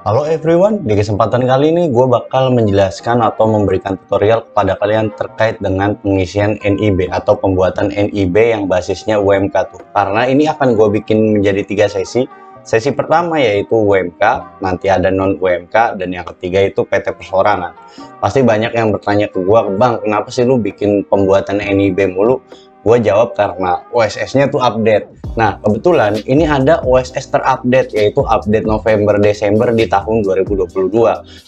Halo everyone, di kesempatan kali ini gue bakal menjelaskan atau memberikan tutorial kepada kalian terkait dengan pengisian NIB atau pembuatan NIB yang basisnya UMK tuh. Karena ini akan gue bikin menjadi 3 sesi. Sesi pertama yaitu UMK, nanti ada non UMK, dan yang ketiga itu PT Perseorangan. Pasti banyak yang bertanya ke gue, Bang, kenapa sih lu bikin pembuatan NIB mulu? Gue jawab karena OSS-nya tuh update. Nah, kebetulan ini ada OSS terupdate, yaitu update November-Desember di tahun 2022.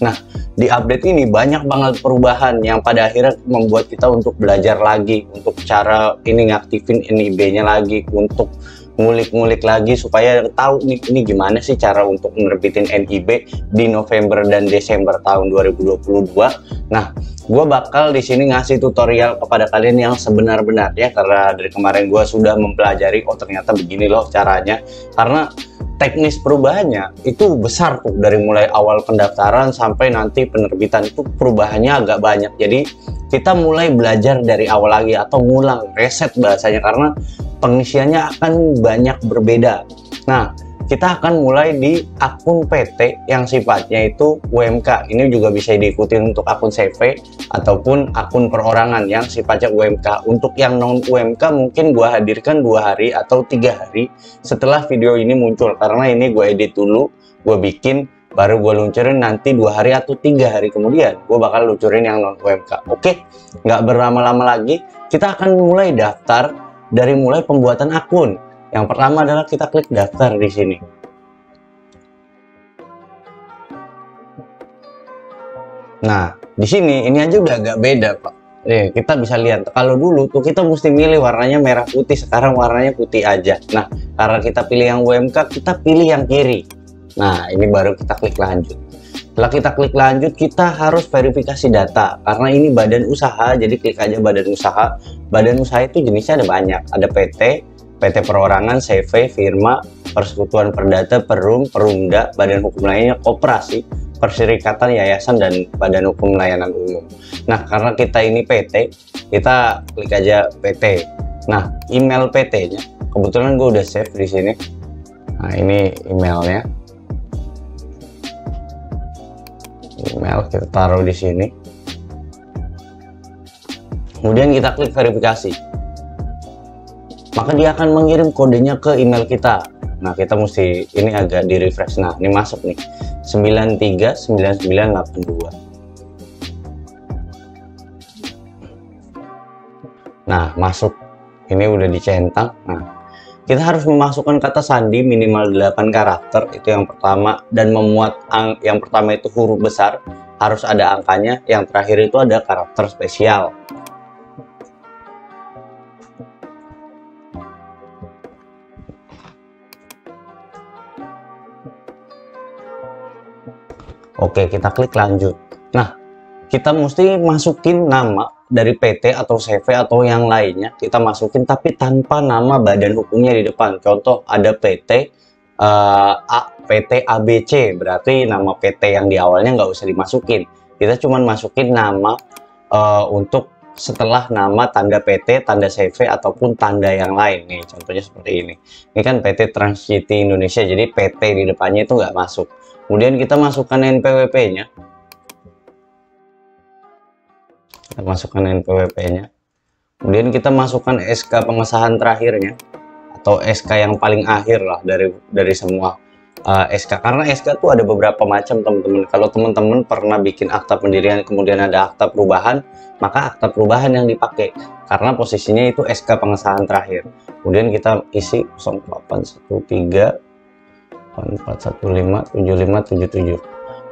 Nah, di update ini banyak banget perubahan yang pada akhirnya membuat kita untuk belajar lagi, untuk cara ini ngaktifin NIB-nya lagi, untuk ngulik-ngulik lagi supaya tahu nih ini gimana sih cara untuk menerbitin NIB di November dan Desember tahun 2022. Nah, gue bakal di sini ngasih tutorial kepada kalian yang sebenar-benarnya, karena dari kemarin gue sudah mempelajari, oh ternyata begini loh caranya. Karena teknis perubahannya itu besar tuh, dari mulai awal pendaftaran sampai nanti penerbitan itu perubahannya agak banyak. Jadi kita mulai belajar dari awal lagi atau ngulang, reset bahasanya, karena pengisiannya akan banyak berbeda. Nah, kita akan mulai di akun PT yang sifatnya itu UMK. Ini juga bisa diikuti untuk akun CV ataupun akun perorangan yang sifatnya UMK. Untuk yang non UMK mungkin gua hadirkan 2 hari atau 3 hari setelah video ini muncul, karena ini gue edit dulu, gue bikin, baru gue luncurin nanti 2 hari atau 3 hari kemudian gue bakal luncurin yang non UMK. Oke, nggak berlama-lama lagi, kita akan mulai daftar dari mulai pembuatan akun. Yang pertama adalah kita klik daftar di sini. Nah, di sini ini aja udah agak beda, Pak. Kita bisa lihat, kalau dulu tuh kita mesti milih warnanya merah putih, sekarang warnanya putih aja. Nah, karena kita pilih yang UMK, kita pilih yang kiri. Nah, ini baru kita klik lanjut. Setelah kita klik lanjut, kita harus verifikasi data, karena ini badan usaha, jadi klik aja badan usaha. Badan usaha itu jenisnya ada banyak, ada PT, PT Perorangan, CV, Firma, Persekutuan Perdata, Perum, Perumda, badan hukum lainnya, koperasi, perserikatan, yayasan, dan badan hukum layanan umum. Nah, karena kita ini PT, kita klik aja PT. Nah, email PT-nya, kebetulan gue udah save di sini. Nah, ini emailnya. Email kita taruh di sini. Kemudian kita klik verifikasi. Maka dia akan mengirim kodenya ke email kita. Nah, kita mesti ini agak di refresh. Nah, ini masuk nih 939982. Nah, masuk. Ini udah dicentang. Nah, kita harus memasukkan kata sandi minimal 8 karakter, itu yang pertama, dan memuat yang pertama itu huruf besar, harus ada angkanya. Yang terakhir itu ada karakter spesial. Oke, kita klik lanjut. Nah, kita mesti masukin nama dari PT atau CV atau yang lainnya, kita masukin tapi tanpa nama badan hukumnya di depan. Contoh ada PT PT ABC, berarti nama PT yang di awalnya nggak usah dimasukin. Kita cuma masukin nama untuk setelah nama, tanda PT, tanda CV, ataupun tanda yang lain. Nih contohnya seperti ini. Ini kan PT TransGT Indonesia, jadi PT di depannya itu nggak masuk. Kemudian kita masukkan NPWP-nya. Kita masukkan NPWP-nya. Kemudian kita masukkan SK pengesahan terakhirnya, atau SK yang paling akhir lah dari semua SK. Karena SK itu ada beberapa macam, teman-teman. Kalau teman-teman pernah bikin akta pendirian kemudian ada akta perubahan, maka akta perubahan yang dipakai, karena posisinya itu SK pengesahan terakhir. Kemudian kita isi 0813 8415 7577.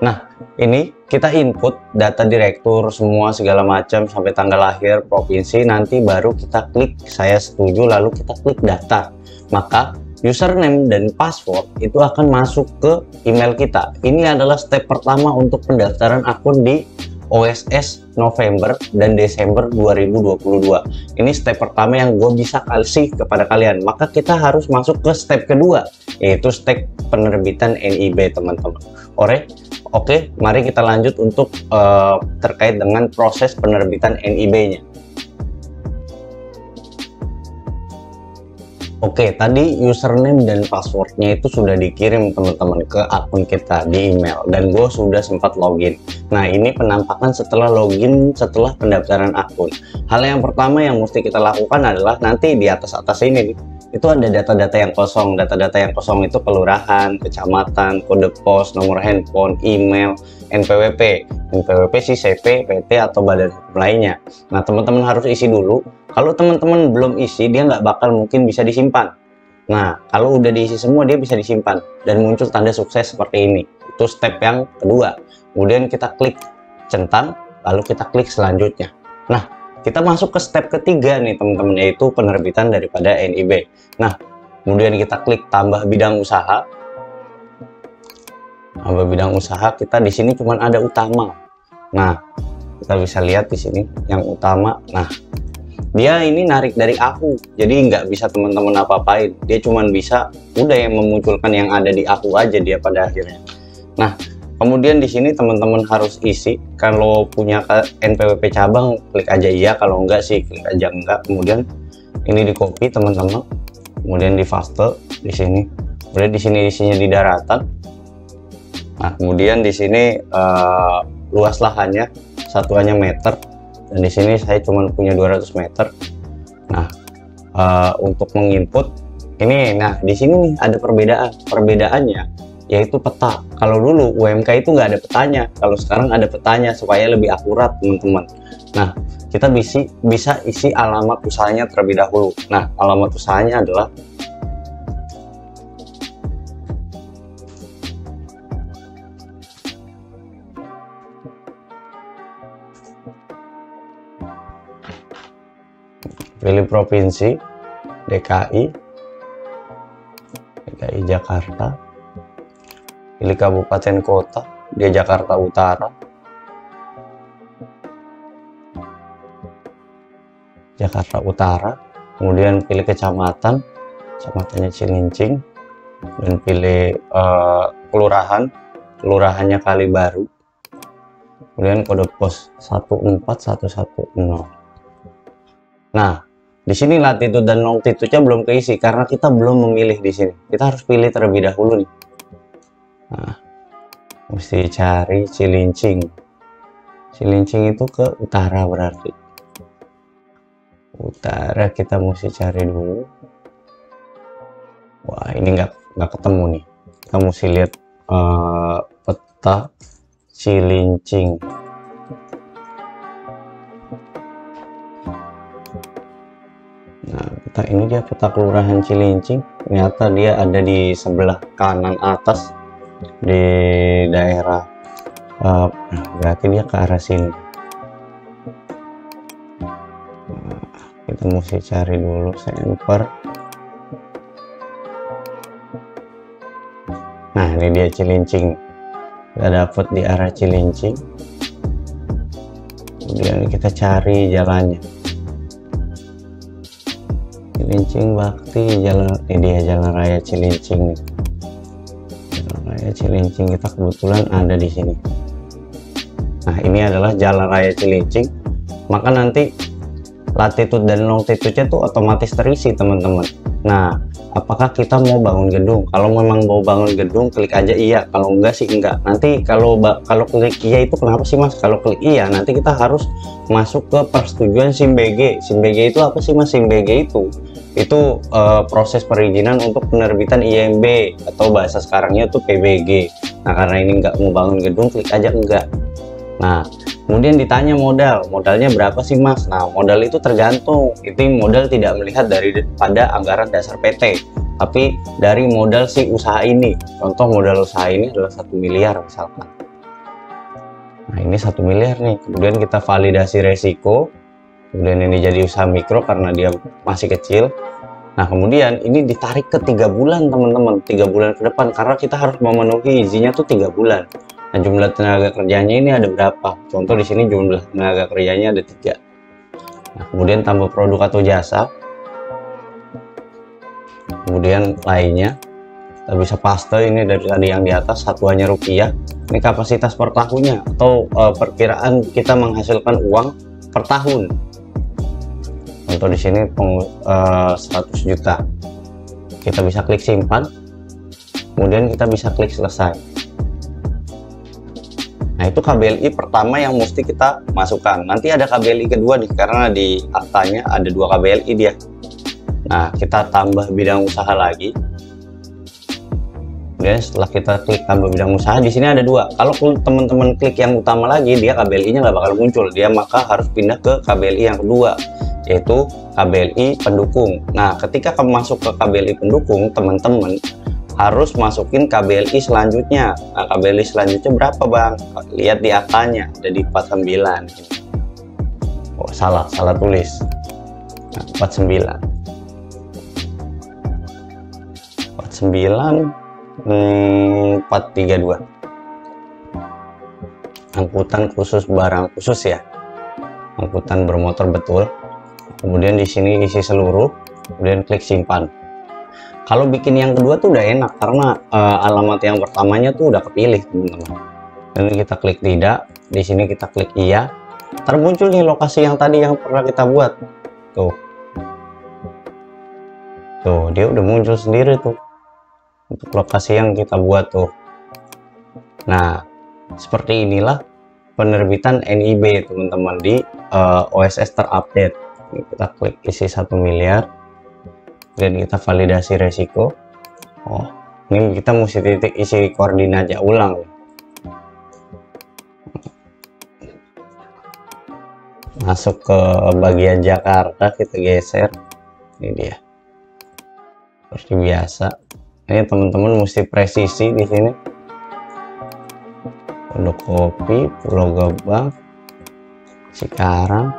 Nah, ini kita input data direktur semua segala macam sampai tanggal lahir, provinsi, nanti baru kita klik saya setuju, lalu kita klik data. Maka username dan password itu akan masuk ke email kita. Ini adalah step pertama untuk pendaftaran akun di OSS November dan Desember 2022. Ini step pertama yang gue bisa kasih kepada kalian. Maka kita harus masuk ke step kedua, yaitu step penerbitan NIB, teman-teman. Oke, mari kita lanjut untuk terkait dengan proses penerbitan NIB-nya. Oke, tadi username dan passwordnya itu sudah dikirim teman-teman ke akun kita di email, dan gue sudah sempat login. Nah, ini penampakan setelah login setelah pendaftaran akun. Hal yang pertama yang mesti kita lakukan adalah nanti di atas-atas ini nih, itu ada data-data yang kosong. Data-data yang kosong itu kelurahan, kecamatan, kode pos, nomor handphone, email, NPWP. NPWP sih CP, PT, atau badan hukum lainnya. Nah, teman-teman harus isi dulu. Kalau teman-teman belum isi, dia nggak bakal mungkin bisa disimpan. Nah, kalau udah diisi semua, dia bisa disimpan dan muncul tanda sukses seperti ini. Itu step yang kedua. Kemudian kita klik centang, lalu kita klik selanjutnya. Nah, kita masuk ke step ketiga nih teman-teman, yaitu penerbitan daripada NIB. Nah, kemudian kita klik tambah bidang usaha. Tambah bidang usaha, kita di sini cuma ada utama. Nah, kita bisa lihat di sini yang utama. Nah, dia ini narik dari aku, jadi nggak bisa teman-teman apa-apain. Dia cuma bisa udah yang memunculkan yang ada di aku aja dia pada akhirnya. Nah, kemudian di sini teman-teman harus isi. Kalau punya NPWP cabang, klik aja iya. Kalau enggak sih klik aja enggak. Kemudian ini di copy teman-teman, kemudian di paste di sini. Kemudian di sini isinya di daratan. Nah, kemudian di sini luas lahannya satuannya meter. Dan di sini saya cuma punya 200 meter. Nah, untuk menginput ini, nah di sini nih ada perbedaan. Perbedaannya yaitu peta. Kalau dulu UMK itu nggak ada petanya, kalau sekarang ada petanya supaya lebih akurat teman-teman. Nah, kita bisa isi alamat usahanya terlebih dahulu. Nah, alamat usahanya adalah pilih provinsi, DKI Jakarta, pilih kabupaten kota, dia Jakarta Utara, kemudian pilih kecamatan, kecamatannya Cilincing, dan pilih kelurahannya Kalibaru, kemudian kode pos 14110. Nah, di sini latitude dan longitude-nya belum keisi karena kita belum memilih di sini. Kita harus pilih terlebih dahulu nih. Nah, mesti cari Cilincing. Cilincing itu ke utara berarti. Utara kita mesti cari dulu. Wah, ini nggak ketemu nih. Kita mesti lihat peta Cilincing. Nah, peta ini dia peta kelurahan Cilincing. Ternyata dia ada di sebelah kanan atas di daerah. Berarti dia ke arah sini. Nah, kita mesti cari dulu sampler. Nah, ini dia Cilincing. Kita dapat di arah Cilincing. Kemudian kita cari jalannya. Cilincing Bakti, ini dia jalan raya Cilincing. Jalan raya Cilincing kita kebetulan ada di sini. Nah, ini adalah jalan raya Cilincing. Maka nanti latitude dan longitude-nya tuh otomatis terisi teman-teman. Nah, apakah kita mau bangun gedung? Kalau memang mau bangun gedung, klik aja iya. Kalau enggak sih enggak. Nanti kalau klik iya itu kenapa sih Mas? Kalau klik iya, nanti kita harus masuk ke persetujuan SIM-BG. SIM-BG itu apa sih Mas? SIM-BG itu proses perizinan untuk penerbitan IMB atau bahasa sekarangnya itu PBG. Nah, karena ini nggak mau bangun gedung, klik aja enggak. Nah, kemudian ditanya modalnya berapa sih Mas? Nah, modal itu tergantung. Itu modal tidak melihat daripada anggaran dasar PT, tapi dari modal si usaha ini. Contoh modal usaha ini adalah 1 miliar misalkan. Nah, ini 1 miliar nih. Kemudian kita validasi resiko. Kemudian ini jadi usaha mikro karena dia masih kecil. Nah, kemudian ini ditarik ke 3 bulan teman-teman, 3 bulan ke depan, karena kita harus memenuhi izinnya tuh 3 bulan. Nah, jumlah tenaga kerjanya ini ada berapa? Contoh di sini jumlah tenaga kerjanya ada 3. Nah, kemudian tambah produk atau jasa. Kemudian lainnya kita bisa paste ini dari tadi yang di atas, satuannya rupiah. Ini kapasitas per tahunnya atau perkiraan kita menghasilkan uang per tahun. Contoh di sini 100 juta. kita bisa klik simpan, kemudian kita bisa klik selesai. Nah, itu KBLI pertama yang mesti kita masukkan. Nanti ada KBLI kedua nih, karena di aktanya ada 2 KBLI dia. Nah, kita tambah bidang usaha lagi. Kemudian setelah kita klik tambah bidang usaha, di sini ada 2. Kalau teman-teman klik yang utama lagi, dia KBLI-nya nggak bakal muncul. Dia maka harus pindah ke KBLI yang kedua, yaitu KBLI pendukung. Nah, ketika kamu masuk ke KBLI pendukung, teman-teman harus masukin KBLI selanjutnya. Nah, KBLI selanjutnya berapa bang? Lihat di aktanya, ada di 49. Oh, salah tulis. Nah, 49 432. Angkutan khusus barang khusus ya, angkutan bermotor betul. Kemudian di sini isi seluruh, kemudian klik simpan. Kalau bikin yang kedua tuh udah enak, karena alamat yang pertamanya tuh udah kepilih teman-teman. Dan kita klik tidak, di sini kita klik iya, termuncul nih lokasi yang tadi yang pernah kita buat. Tuh, dia udah muncul sendiri tuh untuk lokasi yang kita buat tuh. Nah, seperti inilah penerbitan NIB teman-teman di OSS terupdate. Kita klik isi 1 miliar, dan kita validasi resiko. Oh, ini kita mesti titik isi koordinatnya ulang. Masuk ke bagian Jakarta, kita geser. Ini dia. Seperti biasa. Ini teman-teman mesti presisi di sini. Pondok Kopi, Pulau Gebang, Cikarang,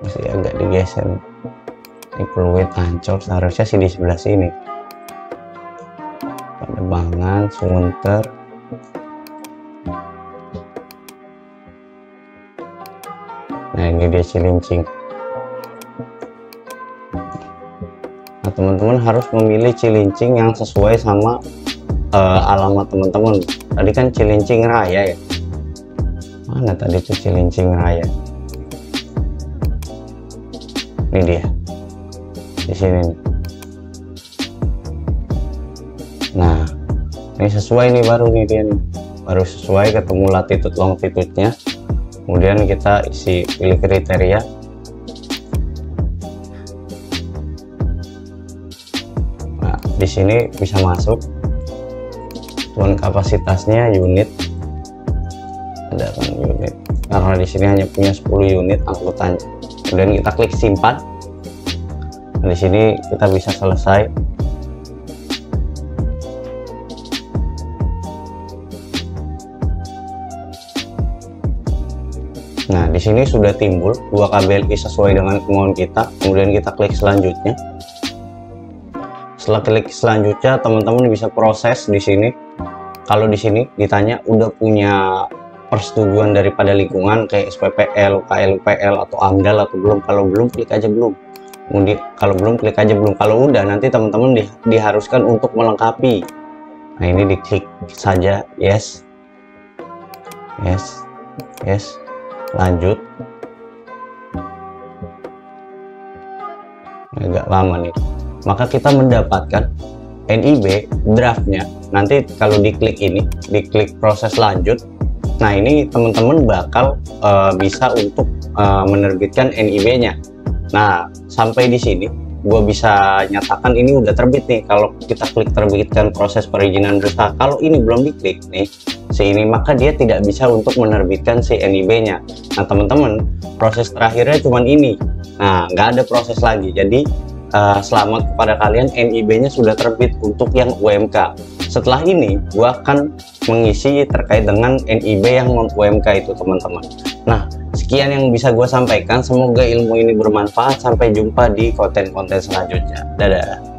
masih agak digeser. Ini Pluit, Ancol, seharusnya sih di sebelah sini. Pademangan, Sunter. Nah, ini dia Cilincing. Nah, teman-teman harus memilih Cilincing yang sesuai sama alamat teman-teman. Tadi kan Cilincing Raya ya. Mana tadi tuh Cilincing Raya? Ini dia. Di sini nih. Nah, ini sesuai nih, baru nih dia nih. Baru sesuai, ketemu latitude longitude-nya. Kemudian kita isi pilih kriteria. Nah, di sini bisa masuk. Tuan kapasitasnya unit. Ada kan unit. Karena di sini hanya punya 10 unit angkutan. Kemudian kita klik simpan. Di sini kita bisa selesai. Nah, di sini sudah timbul 2 KBLI sesuai dengan kemauan kita. Kemudian kita klik selanjutnya. Setelah klik selanjutnya, teman-teman bisa proses di sini. Kalau di sini ditanya udah punya persetujuan daripada lingkungan kayak SPPL, KLUPL atau AMDAL atau belum. Kalau belum, klik aja belum. Kemudian kalau belum, klik aja belum. Kalau udah, nanti teman-teman diharuskan untuk melengkapi. Nah, ini diklik saja yes, lanjut. Agak lama nih. Maka kita mendapatkan NIB draftnya. Nanti kalau diklik ini, diklik proses lanjut. Nah, ini teman-teman bakal bisa untuk menerbitkan NIB-nya. Nah, sampai di sini gue bisa nyatakan ini udah terbit nih. Kalau kita klik terbitkan proses perizinan berusaha, kalau ini belum diklik nih ini, maka dia tidak bisa untuk menerbitkan si NIB-nya. Nah, teman-teman, proses terakhirnya cuman ini. Nah, nggak ada proses lagi. Jadi selamat kepada kalian, NIB-nya sudah terbit untuk yang UMK. Setelah ini gue akan mengisi terkait dengan NIB yang non UMK itu, teman-teman. Nah, sekian yang bisa gue sampaikan. Semoga ilmu ini bermanfaat. Sampai jumpa di konten-konten selanjutnya. Dadah.